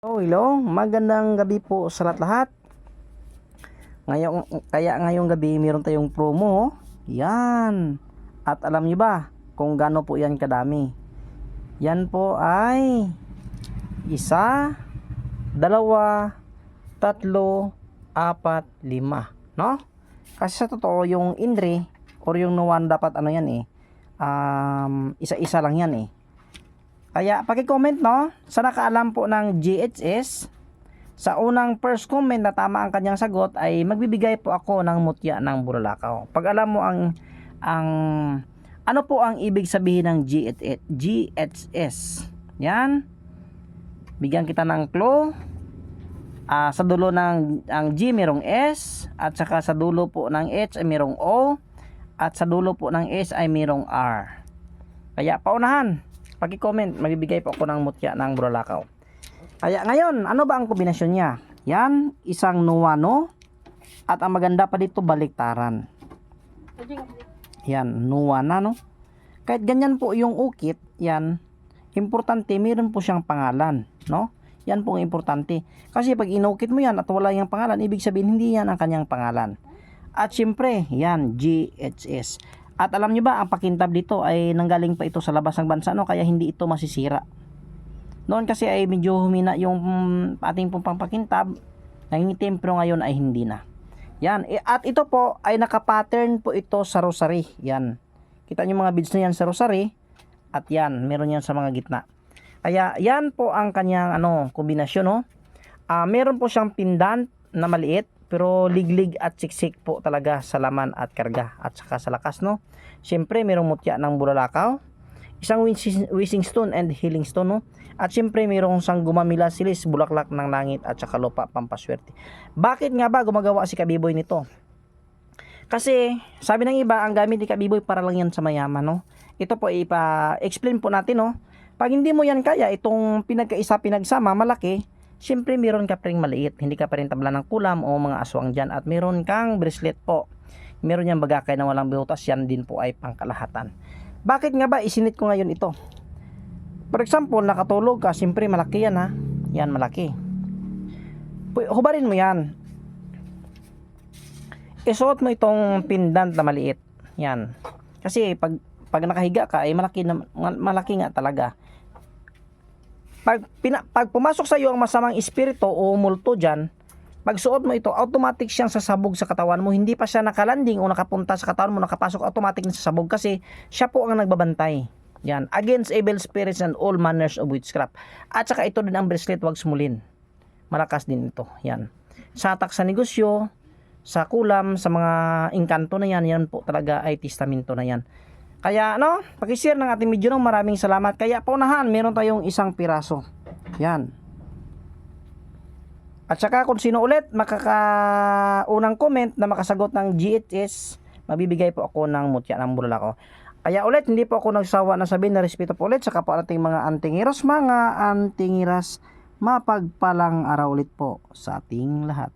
Hello, magandang gabi po sa lahat-lahat. Ngayong gabi meron tayong promo. Yan. At alam niyo ba kung gaano po yan kadami? Yan po ay 1, 2, 3, 4, 5, no? Kasi sa totoo yung Indre or yung Nuwan dapat ano yan isa-isa lang yan Kaya paki-comment no, sa nakaalam po ng GHS, sa unang first comment na tama ang kanyang sagot ay magbibigay po ako ng mutya ng Bulalakaw. Pag alam mo ang ano po ang ibig sabihin ng GHS. Yan. Bigyan kita ng clue. Sa dulo ng ang G mayroong S at saka sa dulo po ng H ay mayroong O at sa dulo po ng S ay mayroong R. Kaya paunahan paki-comment, magbibigay po ako ng mutya ng Bulalakaw. Kaya ngayon, ano ba ang kombinasyon niya? Yan, isang nuwano. At ang maganda pa dito, baliktaran. Yan, nuwana, no? Kahit ganyan po yung ukit, yan, importante, meron po siyang pangalan, no? Yan po ang importante. Kasi pag inukit mo yan at wala yung pangalan, ibig sabihin hindi yan ang kanyang pangalan. At syempre, yan, GHS. At alam nyo ba, ang pakintab dito ay nanggaling pa ito sa labas ng bansa, no? Kaya hindi ito masisira. Noon kasi ay medyo humina yung ating pong pangpakintab, nangingitim, pero ngayon ay hindi na. Yan. At ito po ay nakapattern po ito sa rosary. Yan. Kita nyo mga beads na yan sa rosary. At yan, meron yan sa mga gitna. Kaya yan po ang kanyang kombinasyon, no? Meron po siyang pendant na maliit, pero liglig at siksik po talaga sa laman at karga at saka sa lakas, no? Siyempre merong mutya ng Bulalakaw, isang wishing stone and healing stone, no? At siyempre merong sanggumamila silis, bulaklak ng langit at saka lupa pampaswerte. Bakit nga ba gumagawa si Kabiboy nito? Kasi sabi ng iba, ang gamit ni Kabiboy para lang yan sa mayaman, no? Ito po ipa-explain po natin, no? Pag hindi mo yan kaya, itong pinagsama malaki, siyempre meron ka pa rin maliit, hindi ka pa rin tabla ng kulam o mga aswang dyan, at meron kang bracelet po, meron yung bagakay na walang butas, yan din po ay pangkalahatan. Bakit nga ba isinit ko ngayon ito? For example, nakatulog ka, siyempre malaki yan, yan malaki, hubarin mo yan, isuot mo itong pendant na maliit, yan, kasi pag nakahiga ka ay malaki nga talaga. Pag pumasok sa iyo ang masamang espiritu o multo dyan, pag suot mo ito, automatic siyang sasabog sa katawan mo. Hindi pa siya nakalanding o nakapunta sa katawan mo, nakapasok, automatic na sasabog kasi siya po ang nagbabantay. Yan, against evil spirits and all manners of witchcraft. At saka ito din ang bracelet, wag sumulin. Malakas din ito. Yan. Sa atak sa negosyo, sa kulam, sa mga engkanto na yan, yan po talaga ay testamento na yan. Kaya paki-share ng ating video, maraming salamat. Kaya paunahan, meron tayong isang piraso. Yan. At saka kung sino ulit makakaunang comment na makasagot ng GHS, mabibigay po ako ng mutya ng Bulalakaw. Kaya ulit, hindi po ako nagsawa na sabihin na respeto po ulit sa kapwa nating mga antingiras, mapagpalang araw ulit po sa ating lahat.